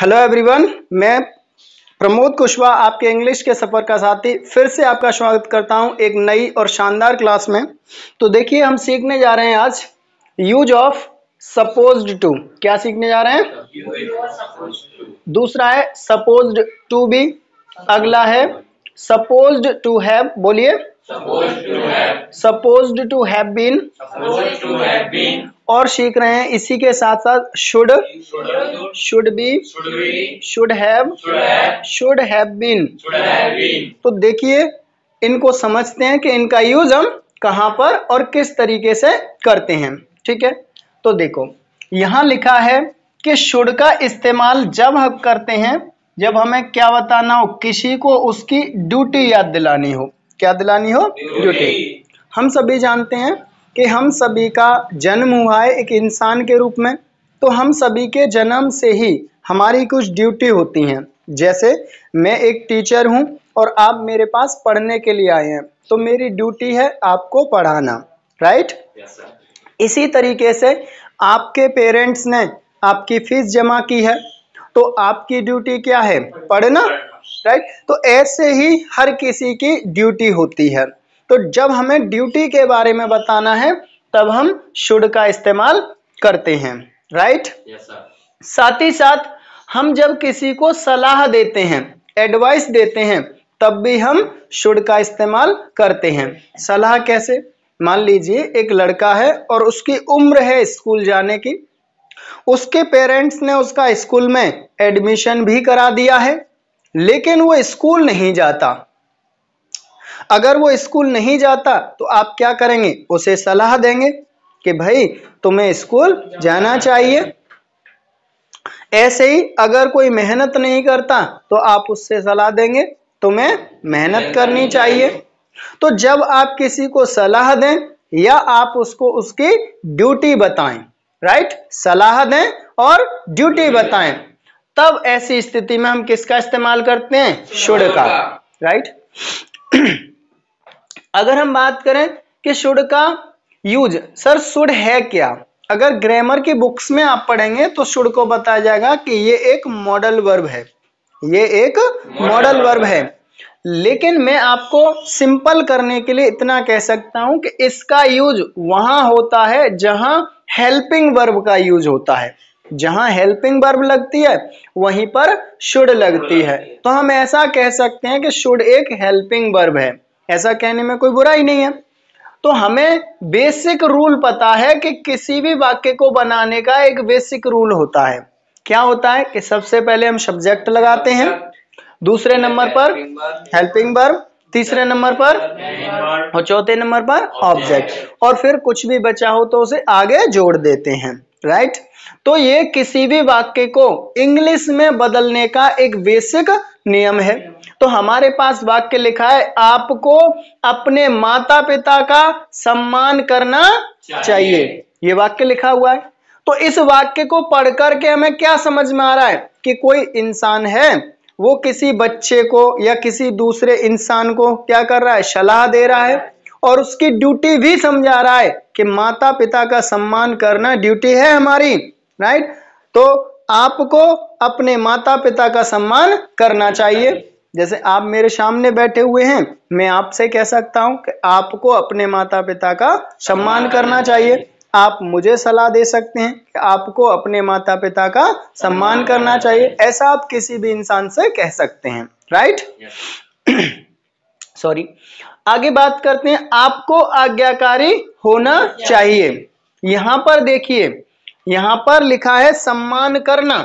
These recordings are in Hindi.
हेलो एवरीवन, मैं प्रमोद कुशवाहा आपके इंग्लिश के सफ़र का साथी फिर से आपका स्वागत करता हूं एक नई और शानदार क्लास में। तो देखिए, हम सीखने जा रहे हैं आज यूज ऑफ सपोज्ड टू। क्या सीखने जा रहे हैं? दूसरा है सपोज्ड टू बी, अगला है सपोज्ड टू हैव। बोलिए, सपोज्ड टू हैव बीन, और सीख रहे हैं इसी के साथ साथ should, should be, should have, should have been. तो देखिए, इनको समझते हैं कि इनका यूज हम कहां पर और किस तरीके से करते हैं। ठीक है, तो देखो यहां लिखा है कि शुड का इस्तेमाल जब हम करते हैं जब हमें क्या बताना हो, किसी को उसकी ड्यूटी याद दिलानी हो। क्या दिलानी हो? ड्यूटी। हम सभी जानते हैं कि हम सभी का जन्म हुआ है एक इंसान के रूप में, तो हम सभी के जन्म से ही हमारी कुछ ड्यूटी होती हैं। जैसे मैं एक टीचर हूं और आप मेरे पास पढ़ने के लिए आए हैं, तो मेरी ड्यूटी है आपको पढ़ाना, राइट? इसी तरीके से आपके पेरेंट्स ने आपकी फीस जमा की है, तो आपकी ड्यूटी क्या है? पढ़ना, राइट? तो ऐसे ही हर किसी की ड्यूटी होती है। तो जब हमें ड्यूटी के बारे में बताना है तब हम शुड का इस्तेमाल करते हैं, राइट? साथ ही साथ हम जब किसी को सलाह देते हैं, एडवाइस देते हैं, तब भी हम शुड का इस्तेमाल करते हैं। सलाह कैसे? मान लीजिए एक लड़का है और उसकी उम्र है स्कूल जाने की, उसके पेरेंट्स ने उसका स्कूल में एडमिशन भी करा दिया है, लेकिन वो स्कूल नहीं जाता। अगर वो स्कूल नहीं जाता तो आप क्या करेंगे? उसे सलाह देंगे कि भाई तुम्हें स्कूल जाना चाहिए। ऐसे ही अगर कोई मेहनत नहीं करता तो आप उससे सलाह देंगे तुम्हें मेहनत करनी चाहिए। तो जब आप किसी को सलाह दें या आप उसको उसकी ड्यूटी बताएं, राइट? सलाह दें और ड्यूटी बताएं, तब ऐसी स्थिति में हम किसका इस्तेमाल करते हैं? शुड का, राइट? अगर हम बात करें कि शुड का यूज, सर शुड है क्या? अगर ग्रामर की बुक्स में आप पढ़ेंगे तो शुड को बताया जाएगा कि ये एक मॉडल वर्ब है, ये एक मॉडल वर्ब है। लेकिन मैं आपको सिंपल करने के लिए इतना कह सकता हूं कि इसका यूज वहां होता है जहां हेल्पिंग वर्ब का यूज होता है। जहां हेल्पिंग वर्ब लगती है वहीं पर शुड लगती है। तो हम ऐसा कह सकते हैं कि शुड एक हेल्पिंग वर्ब है। ऐसा कहने में कोई बुराई नहीं है। तो हमें बेसिक रूल पता है कि किसी भी वाक्य को बनाने का एक बेसिक रूल होता है। क्या होता है कि सबसे पहले हम सब्जेक्ट लगाते हैं, दूसरे नंबर पर हेल्पिंग वर्ब, तीसरे नंबर पर और चौथे नंबर पर ऑब्जेक्ट, और फिर कुछ भी बचा हो तो उसे आगे जोड़ देते हैं, राइट? तो ये किसी भी वाक्य को इंग्लिश में बदलने का एक बेसिक नियम है। तो हमारे पास वाक्य लिखा है, आपको अपने माता पिता का सम्मान करना चाहिए। ये वाक्य लिखा हुआ है। तो इस वाक्य को पढ़ करके हमें क्या समझ में आ रहा है कि कोई इंसान है, वो किसी बच्चे को या किसी दूसरे इंसान को क्या कर रहा है? सलाह दे रहा है, और उसकी ड्यूटी भी समझा रहा है कि माता पिता का सम्मान करना ड्यूटी है हमारी, राइट? तो आपको अपने माता पिता का सम्मान करना चाहिए। जैसे आप मेरे सामने बैठे हुए हैं, मैं आपसे कह सकता हूं कि आपको अपने माता पिता का सम्मान करना चाहिए। आप मुझे सलाह दे सकते हैं कि आपको अपने माता पिता का सम्मान करना चाहिए। ऐसा आप किसी भी इंसान से कह सकते हैं, राइट? सॉरी, आगे बात करते हैं, आपको आज्ञाकारी होना चाहिए। यहां पर देखिए, यहां पर लिखा है सम्मान करना।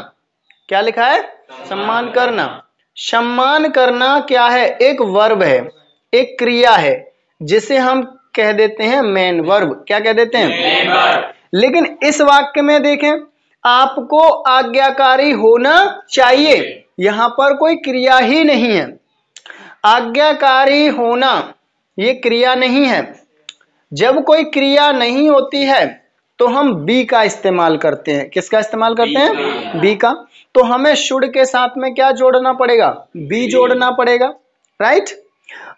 क्या लिखा है? सम्मान करना। सम्मान करना क्या है? एक वर्ब है, एक क्रिया है, जिसे हम कह देते हैं मेन वर्ब। क्या कह देते हैं? Main verb. लेकिन इस वाक्य में देखें, आपको आज्ञाकारी होना चाहिए, यहां पर कोई क्रिया ही नहीं है। आज्ञाकारी होना ये क्रिया नहीं है। जब कोई क्रिया नहीं होती है तो हम बी का इस्तेमाल करते हैं। किसका इस्तेमाल करते हैं? बी का। तो हमें शुड के साथ में क्या जोड़ना पड़ेगा? बी जोड़ना पड़ेगा, राइट?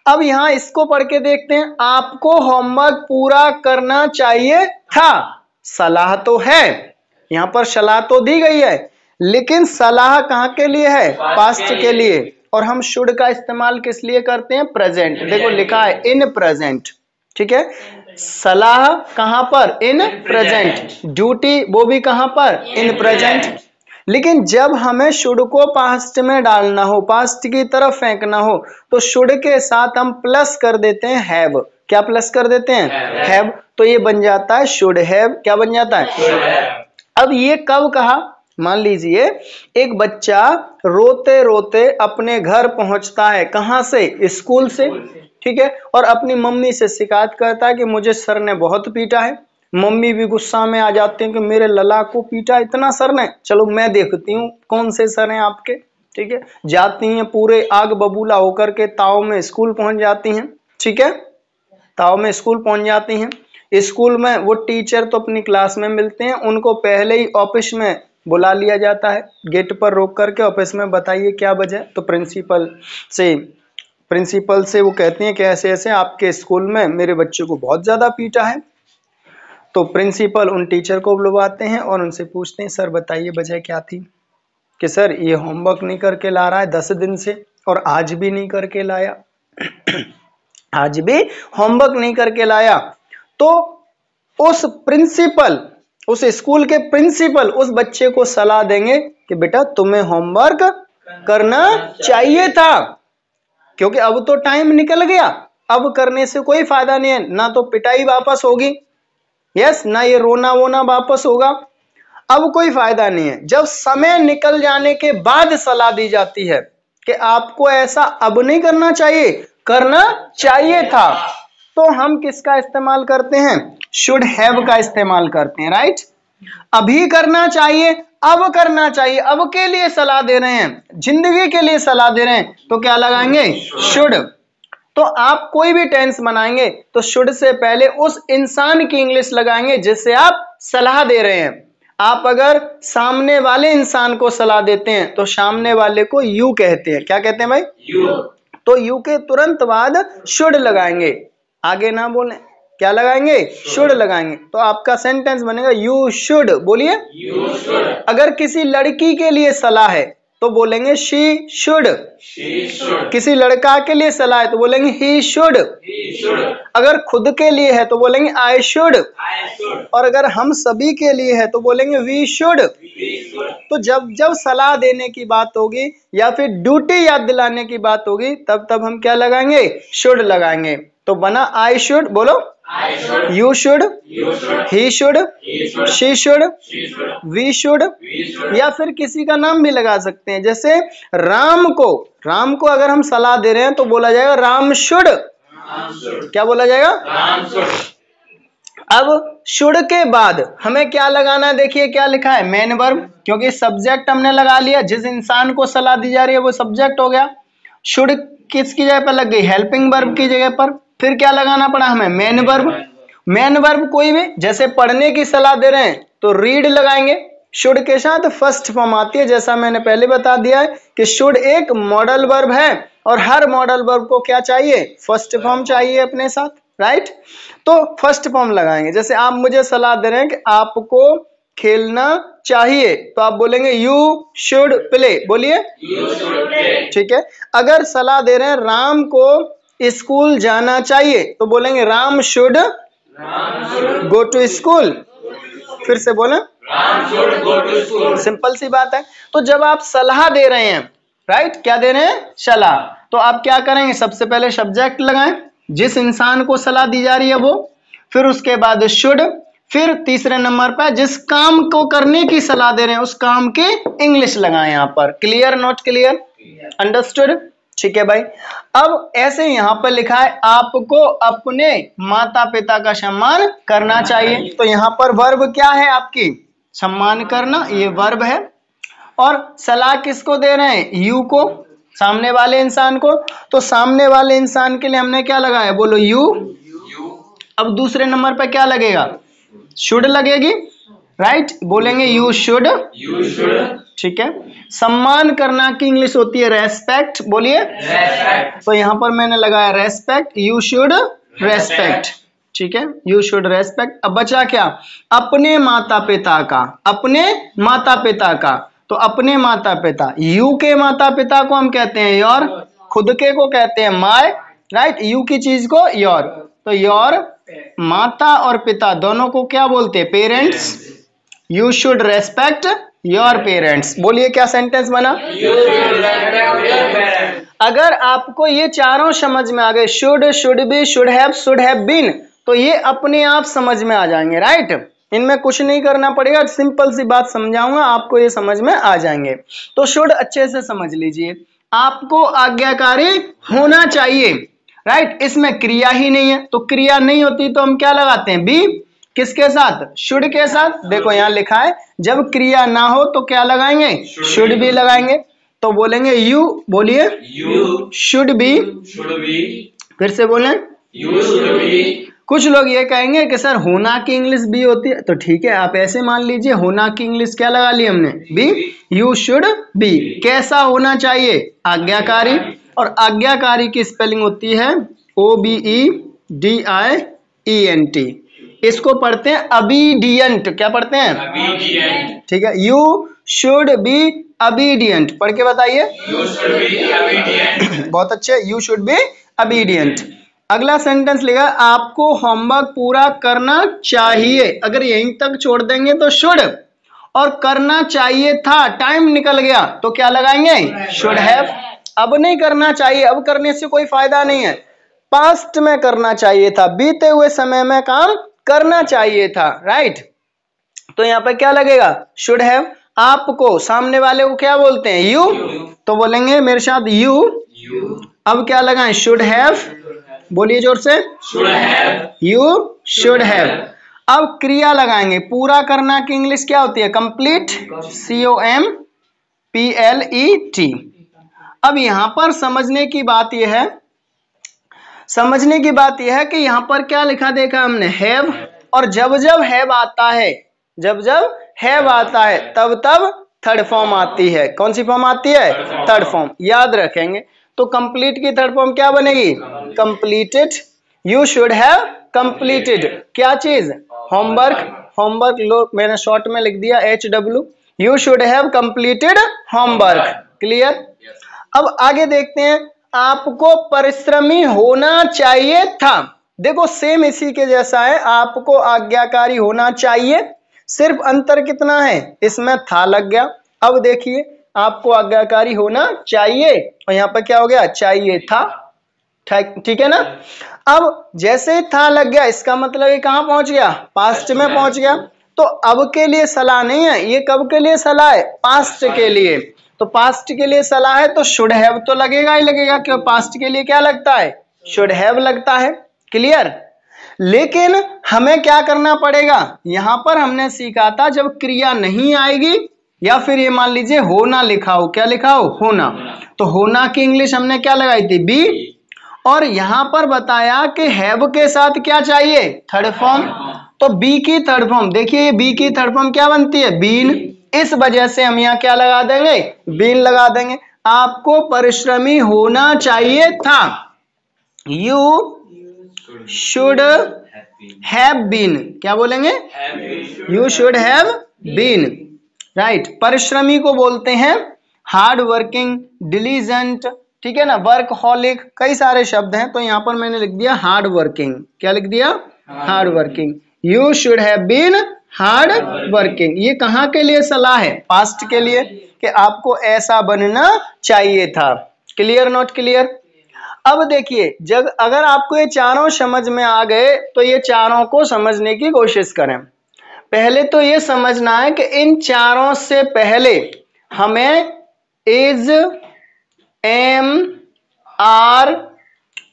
अब यहां इसको पढ़ के देखते हैं, आपको होमवर्क पूरा करना चाहिए था। सलाह तो है, यहां पर सलाह तो दी गई है, लेकिन सलाह कहाँ के लिए है? पास्ट के लिए। और हम शुड का इस्तेमाल किस लिए करते हैं? प्रेजेंट। देखो लिखा है इन प्रेजेंट, ठीक है। सलाह कहाँ पर? In present. ड्यूटी वो भी कहाँ पर? In present. लेकिन जब हमें शुड को पास्ट में डालना हो, पास्ट की तरफ फेंकना हो, तो शुड के साथ हम प्लस कर देते हैं हैव। क्या प्लस कर देते हैं? हैव। तो ये बन जाता है शुड हैव। क्या बन जाता है? अब ये कब कहा? मान लीजिए एक बच्चा रोते रोते अपने घर पहुंचता है, कहां से? स्कूल से, ठीक है। और अपनी मम्मी से शिकायत करता है कि मुझे सर ने बहुत पीटा है। मम्मी भी गुस्सा में आ जाते हैं कि मेरे लला को पीटा इतना सर ने, चलो मैं देखती हूँ कौन से सर हैं आपके, ठीक है। जाती हैं पूरे आग बबूला होकर के ताव में स्कूल पहुंच जाती हैं, ठीक है। ताव में स्कूल पहुंच जाती हैं। स्कूल में वो टीचर तो अपनी क्लास में मिलते हैं, उनको पहले ही ऑफिस में बुला लिया जाता है, गेट पर रोक करके ऑफिस में बताइए क्या वजह। तो प्रिंसिपल से वो कहती हैं कि ऐसे ऐसे आपके स्कूल में मेरे बच्चे को बहुत ज्यादा पीटा है। तो प्रिंसिपल उन टीचर को बुलवाते हैं और उनसे पूछते हैं सर बताइए वजह क्या थी? कि सर ये होमवर्क नहीं करके ला रहा है 10 दिन से, और आज भी नहीं करके लाया आज भी होमवर्क नहीं करके लाया। तो उस प्रिंसिपल, उस स्कूल के प्रिंसिपल उस बच्चे को सलाह देंगे कि बेटा तुम्हें होमवर्क करना चाहिए था, क्योंकि अब तो टाइम निकल गया, अब करने से कोई फायदा नहीं है, ना तो पिटाई वापस होगी, यस, ना ये रोना वोना वापस होगा, अब कोई फायदा नहीं है। जब समय निकल जाने के बाद सलाह दी जाती है कि आपको ऐसा अब नहीं करना चाहिए, करना चाहिए था, तो हम किसका इस्तेमाल करते हैं? शुड हैव का इस्तेमाल करते हैं, राइट। अभी करना चाहिए, अब करना चाहिए, अब के लिए सलाह दे रहे हैं, जिंदगी के लिए सलाह दे रहे हैं, तो क्या लगाएंगे? शुड। तो आप कोई भी टेंस बनाएंगे तो शुड से पहले उस इंसान की इंग्लिश लगाएंगे जिससे आप सलाह दे रहे हैं। आप अगर सामने वाले इंसान को सलाह देते हैं तो सामने वाले को यू कहते हैं। क्या कहते हैं भाई? यू। तो यू के तुरंत बाद शुड लगाएंगे, आगे ना बोलें, क्या लगाएंगे? शुड लगाएंगे। तो आपका सेंटेंस बनेगा यू शुड। बोलिए यू शुड। अगर किसी लड़की के लिए सलाह है तो बोलेंगे शी शुड। किसी लड़का के लिए सलाह है तो बोलेंगे ही शुड। अगर खुद के लिए है तो बोलेंगे आई शुड। और अगर हम सभी के लिए है तो बोलेंगे वी शुड। तो जब जब सलाह देने की बात होगी या फिर ड्यूटी याद दिलाने की बात होगी तब तब हम क्या लगाएंगे? शुड लगाएंगे। तो बना आई शुड, बोलो you should, he should, she should, we should, या फिर किसी का नाम भी लगा सकते हैं। जैसे राम को अगर हम सलाह दे रहे हैं तो बोला जाएगा राम शुड। क्या बोला जाएगा? राम शुड। अब शुड के बाद हमें क्या लगाना है? देखिए क्या लिखा है, मेन वर्ब, क्योंकि सब्जेक्ट हमने लगा लिया, जिस इंसान को सलाह दी जा रही है वो सब्जेक्ट हो गया। शुड किसकी जगह पर लग गई? हेल्पिंग वर्ब की जगह पर। फिर क्या लगाना पड़ा हमें? Main verb. मेन वर्ब कोई भी, जैसे पढ़ने की सलाह दे रहे हैं तो रीड लगाएंगे। शुड के साथ फर्स्ट फॉर्म आती है, जैसा मैंने पहले बता दिया है कि शुड एक मॉडल वर्ब है और हर मॉडल वर्ब को क्या चाहिए? फर्स्ट फॉर्म चाहिए अपने साथ, राइट। तो फर्स्ट फॉर्म लगाएंगे। जैसे आप मुझे सलाह दे रहे हैं कि आपको खेलना चाहिए तो आप बोलेंगे यू शुड प्ले। बोलिए ठीक है। अगर सलाह दे रहे हैं राम को स्कूल जाना चाहिए तो बोलेंगे Ram should go to school. फिर से बोले Ram should go to school. Simple सी बात है। तो जब आप सलाह दे रहे हैं, राइट, क्या दे रहे हैं? सलाह। तो आप क्या करेंगे? सबसे पहले सब्जेक्ट लगाएं, जिस इंसान को सलाह दी जा रही है वो, फिर उसके बाद शुड, फिर तीसरे नंबर पर जिस काम को करने की सलाह दे रहे हैं उस काम के इंग्लिश लगाएं यहाँ पर। Clear not clear? अंडरस्टूड? ठीक है भाई। अब ऐसे यहाँ पर लिखा है आपको अपने माता पिता का सम्मान करना चाहिए। तो यहाँ पर वर्ब क्या है आपकी? सम्मान करना, ये वर्ब है। और सलाह किसको दे रहे हैं? यू को, सामने वाले इंसान को। तो सामने वाले इंसान के लिए हमने क्या लगाया? बोलो यू। अब दूसरे नंबर पर क्या लगेगा? शुड लगेगी, राइट। बोलेंगे यू शुड। ठीक है। सम्मान करना की इंग्लिश होती है रेस्पेक्ट। बोलिए रेस्पेक्ट। तो यहाँ पर मैंने लगाया रेस्पेक्ट, यू शुड रेस्पेक्ट। ठीक है, यू शुड रेस्पेक्ट। अब बचा क्या? अपने माता पिता का। अपने माता पिता का। तो अपने माता पिता, यू के माता पिता को हम कहते हैं योर, खुद के को कहते हैं माय, राइट, यू की चीज को योर, तो योर माता और पिता दोनों को क्या बोलते हैं, parents. You should respect your parents. बोलिए क्या सेंटेंस बना, अगर आपको ये चारों समझ में आ गए, should, should be, should have been, तो ये अपने आप समझ में आ जाएंगे, राइट। इनमें कुछ नहीं करना पड़ेगा, सिंपल सी बात समझाऊंगा, आपको ये समझ में आ जाएंगे। तो शुड अच्छे से समझ लीजिए, आपको आज्ञाकारी होना चाहिए, राइट। इसमें क्रिया ही नहीं है, तो क्रिया नहीं होती तो हम क्या लगाते हैं, बी, किसके साथ, शुड के साथ। देखो यहां लिखा है जब क्रिया ना हो तो क्या लगाएंगे, शुड भी लगाएंगे। तो बोलेंगे यू, बोलिए यू शुड बी, फिर से बोलें यू शुड बी। कुछ लोग ये कहेंगे कि सर होना की इंग्लिश बी होती है, तो ठीक है, आप ऐसे मान लीजिए होना की इंग्लिश क्या लगा ली हमने, बी। यू शुड बी कैसा होना चाहिए, आज्ञाकारी, और आज्ञाकारी की स्पेलिंग होती है OBEDIENT। इसको पढ़ते हैं अबीडियंट, क्या पढ़ते हैं, अबीडियंट, ठीक है। यू शुड बी अबीडियंट, पढ़ के बताइए, यू शुड बी अबीडियंट। बहुत अच्छे, यू शुड बी अबीडियंट। अगला सेंटेंस लिखा, आपको होमवर्क पूरा करना चाहिए। अगर यहीं तक छोड़ देंगे तो शुड, और करना चाहिए था टाइम निकल गया तो क्या लगाएंगे, शुड हैव। अब नहीं करना चाहिए, अब करने से कोई फायदा नहीं है, पास्ट में करना चाहिए था, बीते हुए समय में काम करना चाहिए था, राइट। तो यहाँ पे क्या लगेगा, शुड हैव। आपको सामने वाले को क्या बोलते हैं, यू, तो बोलेंगे मेरे साथ यू। अब क्या लगाएं, शुड हैव, बोलिए जोर से, should have, you should have. अब क्रिया लगाएंगे, पूरा करना की इंग्लिश क्या होती है, कंप्लीट, COMPLET। अब यहां पर समझने की बात यह है, समझने की बात यह है कि यहां पर क्या लिखा देखा हमने, हैव, और जब जब हैव आता है, जब जब हैव आता है तब तब थर्ड फॉर्म आती है। कौन सी फॉर्म आती है, थर्ड फॉर्म, याद रखेंगे। तो कंप्लीट की थर्ड फॉर्म क्या बनेगी, completed. You should have completed क्या चीज, होमवर्क, होमवर्क लो मैंने शॉर्ट में लिख दिया HW, you should have completed homework, clear. अब आगे देखते हैं, आपको परिश्रमी होना चाहिए था। देखो सेम इसी के जैसा है, आपको आज्ञाकारी होना चाहिए, सिर्फ अंतर कितना है, इसमें था लग गया। अब देखिए आपको आज्ञाकारी होना चाहिए, और यहाँ पर क्या हो गया, चाहिए था, ठीक है ना। अब जैसे था लग गया, इसका मतलब ये कहां पहुंच गया, पास्ट में पहुंच गया। तो अब के लिए सलाह नहीं है, ये कब के लिए सलाह है, पास्ट के लिए। तो पास्ट के लिए सलाह है तो शुड हैव तो लगेगा ही लगेगा, क्यों पास्ट के लिए क्या लगता है, शुड हैव लगता है, क्लियर। लेकिन हमें क्या करना पड़ेगा, यहां पर हमने सीखा था जब क्रिया नहीं आएगी, या फिर ये मान लीजिए होना लिखा हो, क्या लिखा हो, होना, तो होना की इंग्लिश हमने क्या लगाई थी, बी, और यहां पर बताया कि हैव के साथ क्या चाहिए, थर्ड फॉर्म। तो बी की थर्ड फॉर्म, देखिए बी की थर्ड फॉर्म क्या बनती है, बीन, इस वजह से हम यहाँ क्या लगा देंगे, बीन लगा देंगे। आपको परिश्रमी होना चाहिए था, यू शुड हैव बीन, क्या बोलेंगे, you should have been, right. परिश्रमी को बोलते हैं हार्ड वर्किंग, डिलीजेंट, ठीक है ना, वर्कहॉलिक, कई सारे शब्द हैं। तो यहाँ पर मैंने लिख दिया हार्ड वर्किंग, क्या लिख दिया, hard working. You should have been hard working, ये कहाँ के लिए सलाह है, पास्ट के लिए, कि आपको ऐसा बनना चाहिए था, क्लियर नॉट क्लियर। अब देखिए जब अगर आपको ये चारों समझ में आ गए तो ये चारों को समझने की कोशिश करें। पहले तो ये समझना है कि इन चारों से पहले हमें इज, एम, आर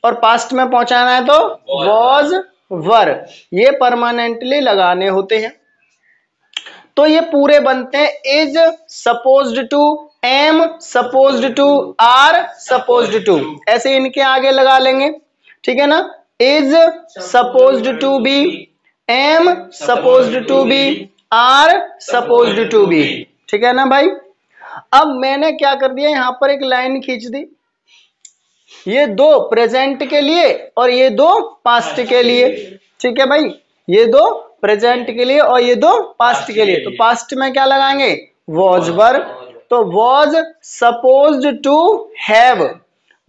और पास्ट में पहुंचाना है तो वॉज, वर, ये परमानेंटली लगाने होते हैं। तो ये पूरे बनते हैं is supposed to, am supposed to, are supposed to, ऐसे इनके आगे लगा लेंगे, ठीक है ना। Is supposed to be, am supposed to be, are supposed to be, ठीक है ना भाई। अब मैंने क्या कर दिया, यहां पर एक लाइन खींच दी, ये दो प्रेजेंट के लिए और ये दो पास्ट के लिए, ठीक है भाई, ये दो प्रेजेंट के लिए और ये दो पास्ट के लिए। तो पास्ट में क्या लगाएंगे, वॉज वर, तो was supposed to have,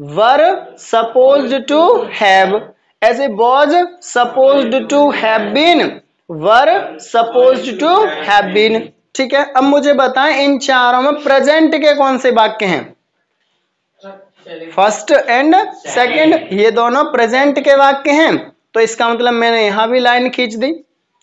were supposed to have, ऐसे was supposed to have been, were supposed to have been. ठीक है, अब मुझे बताएं इन चारों में प्रेजेंट के कौन से वाक्य हैं? फर्स्ट एंड सेकंड, ये दोनों प्रेजेंट के वाक्य हैं। तो इसका मतलब मैंने यहां भी लाइन खींच दी,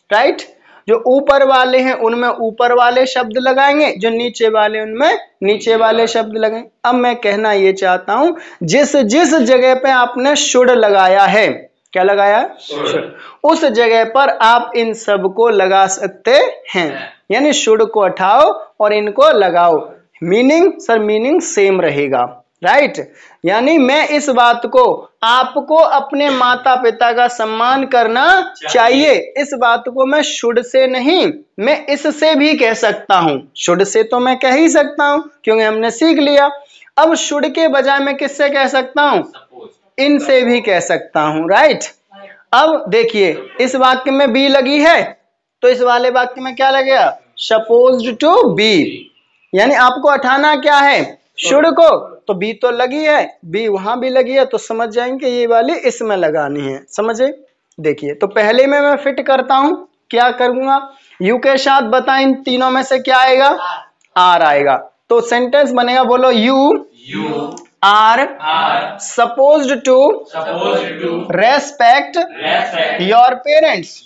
राइट। जो ऊपर वाले हैं उनमें ऊपर वाले शब्द लगाएंगे, जो नीचे वाले उनमें नीचे वाले शब्द लगाएंगे। अब मैं कहना ये चाहता हूं, जिस जिस जगह पे आपने शुड लगाया है, क्या लगाया है? शुड, उस जगह पर आप इन सब को लगा सकते हैं। यानी शुड को हटाओ और इनको लगाओ, मीनिंग सर मीनिंग सेम रहेगा, राइट। यानी मैं इस बात को, आपको अपने माता पिता का सम्मान करना चाहिए, इस बात को मैं शुड से नहीं, मैं इससे भी कह सकता हूं। शुड से तो मैं कह ही सकता हूं क्योंकि हमने सीख लिया। अब शुड के बजाय मैं किससे कह सकता हूं? इनसे भी कह सकता हूं, राइट। अब देखिए इस वाक्य में बी लगी है, तो इस वाले वाक्य में क्या लगेगा? Supposed to be. यानी आपको हटाना क्या है? शुड को, तो बी तो लगी है, बी वहां भी लगी है, तो समझ जाएंगे ये वाली इसमें लगानी है, समझे। देखिए तो पहले में मैं फिट करता हूं, क्या करूंगा? यू के साथ बताएं इन तीनों में से क्या आएगा? आर आएगा। तो सेंटेंस बनेगा, बोलो you are supposed to respect your parents.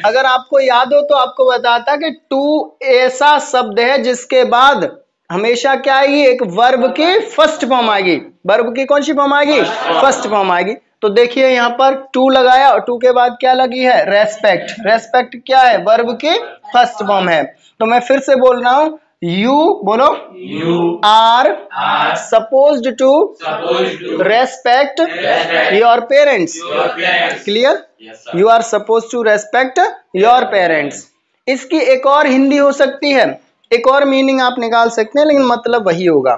अगर आपको याद हो तो आपको बताता कि टू ऐसा शब्द है जिसके बाद हमेशा क्या आएगी? एक वर्ब की फर्स्ट फॉर्म आएगी। वर्ब की कौन सी फॉर्म आएगी? फर्स्ट फॉर्म आएगी। तो देखिए यहाँ पर टू लगाया और टू के बाद क्या लगी है? रेस्पेक्ट। रेस्पेक्ट क्या है? वर्ब की फर्स्ट फॉर्म है। तो मैं फिर से बोल रहा हूं, यू बोलो, you are supposed to respect your parents. Clear? You are suppose to respect your parents. इसकी एक और हिंदी हो सकती है, एक और मीनिंग आप निकाल सकते हैं, लेकिन मतलब वही होगा।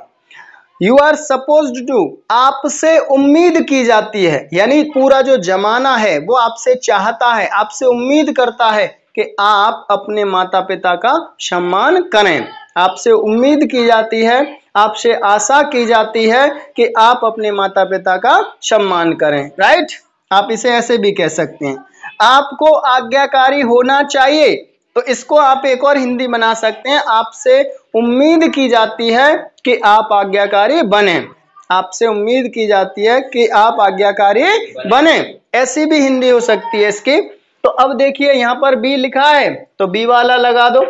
यू आर सपोज्ड टू, आपसे उम्मीद की जाती है, यानी पूरा जो जमाना है वो आपसे चाहता है, आपसे उम्मीद करता है कि आप अपने माता पिता का सम्मान करें। आपसे उम्मीद की जाती है, आपसे आशा की जाती है कि आप अपने माता पिता का सम्मान करें, राइट। आप इसे ऐसे भी कह सकते हैं, आपको आज्ञाकारी होना चाहिए। तो इसको आप एक और हिंदी बना सकते हैं, आपसे उम्मीद की जाती है कि आप आज्ञाकारी बने। आपसे उम्मीद की जाती है कि आप आज्ञाकारी बने, ऐसी भी हिंदी हो सकती है इसकी। तो अब देखिए यहाँ पर बी लिखा है, तो बी वाला लगा दो,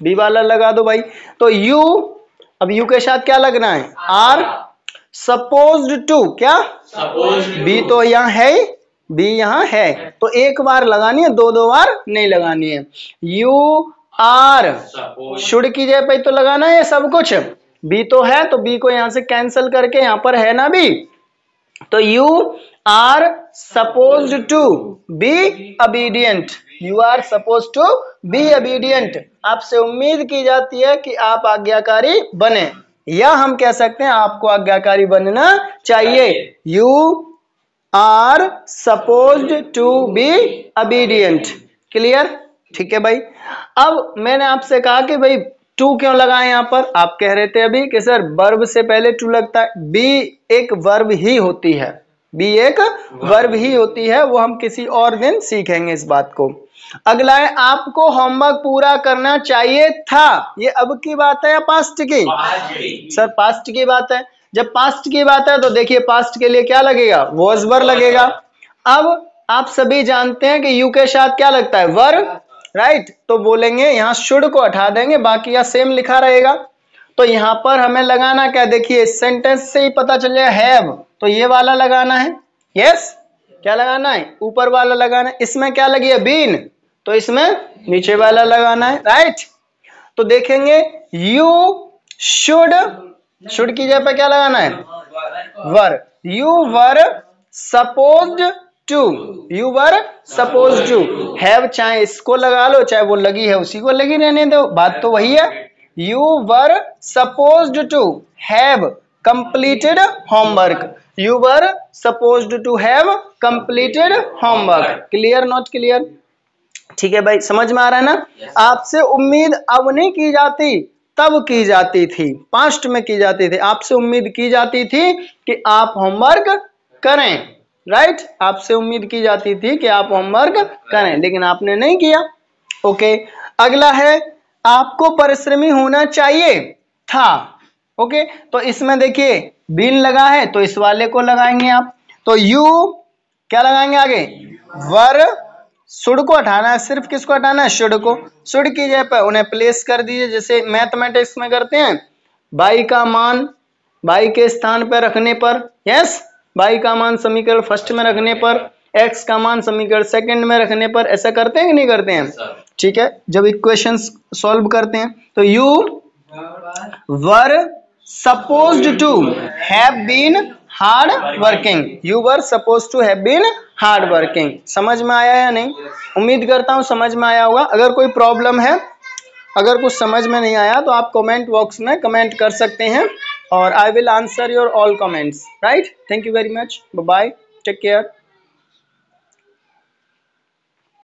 बी वाला लगा दो भाई। तो यू, अब यू के साथ क्या लगना है? आर सपोज्ड टू, क्या? बी तो यहाँ है, बी यहाँ है, तो एक बार लगानी है, दो बार नहीं लगानी है। यू आर, शुड की जगह पे तो लगाना है सब कुछ, बी तो है, तो बी को यहां से कैंसिल करके यहाँ पर है ना बी, तो you are suppose to be obedient। You are suppose to be obedient। आपसे उम्मीद की जाती है कि आप आज्ञाकारी बने, या हम कह सकते हैं आपको आज्ञाकारी बनना चाहिए। You are supposed to be obedient। Clear? ठीक है भाई। अब मैंने आपसे कहा कि भाई टू क्यों लगाए यहाँ पर? आप कह रहे थे अभी कि सर वर्ब से पहले टू लगता है। बी एक वर्ब ही होती है, बी एक वर्ब ही होती है, वो हम किसी और दिन सीखेंगे इस बात को। अगला है, आपको होमवर्क पूरा करना चाहिए था। ये अब की बात है या पास्ट की? सर पास्ट की बात है। जब पास्ट की बात है तो देखिए पास्ट के लिए क्या लगेगा? वॉज वर लगेगा। अब आप सभी जानते हैं कि यू के साथ क्या लगता है? Verb, right. तो बोलेंगे यहाँ शुड को हटा देंगे, बाकी यहाँ सेम लिखा रहेगा। तो यहाँ पर हमें लगाना क्या? देखिए सेंटेंस से ही पता चल जाएगा, हैव, तो ये वाला लगाना है। यस, क्या लगाना है? ऊपर वाला लगाना है। इसमें क्या लगी है? बीन, तो इसमें नीचे वाला लगाना है, राइट। तो देखेंगे यू शुड, शुड की जगह पर क्या लगाना है? Were. You were supposed to, you were suppose to have, चाहे इसको लगा लो चाहे वो लगी है उसी को लगी रहने दो, बात तो वही है। You were supposed to have completed homework. You were supposed to have completed homework. Clear not clear? ठीक है भाई, समझ में आ रहा है ना? आपसे उम्मीद अब नहीं की जाती, तब की जाती थी, पास्ट में की जाती थी। आपसे उम्मीद की जाती थी कि आप होमवर्क करें, राइट। आपसे उम्मीद की जाती थी कि आप होमवर्क करें, लेकिन आपने नहीं किया। ओके, अगला है आपको परिश्रमी होना चाहिए था। ओके, तो इसमें देखिए बीन लगा है तो इस वाले को लगाएंगे आप, तो यू क्या लगाएंगे आगे, वर, शुड को हटाना है, सिर्फ किसको हटाना है, शुड को। शुड की जगह पर उन्हें प्लेस कर दीजिए, जैसे मैथमेटिक्स में करते हैं, बाई का मान बाई के स्थान पर रखने पर, यस, बाई का मान समीकरण फर्स्ट में रखने पर, एक्स का मान समीकरण सेकंड में रखने पर, ऐसा करते हैं कि नहीं करते हैं, ठीक है। जब इक्वेशंस सॉल्व करते हैं तो you were supposed to have been hard working, you were suppose to have been hard working. समझ में आया या नहीं? उम्मीद करता हूं समझ में आया होगा। अगर कोई प्रॉब्लम है, अगर कुछ समझ में नहीं आया तो आप कमेंट बॉक्स में कमेंट कर सकते हैं और I will answer your all comments, right. Thank you very much, bye bye, take care.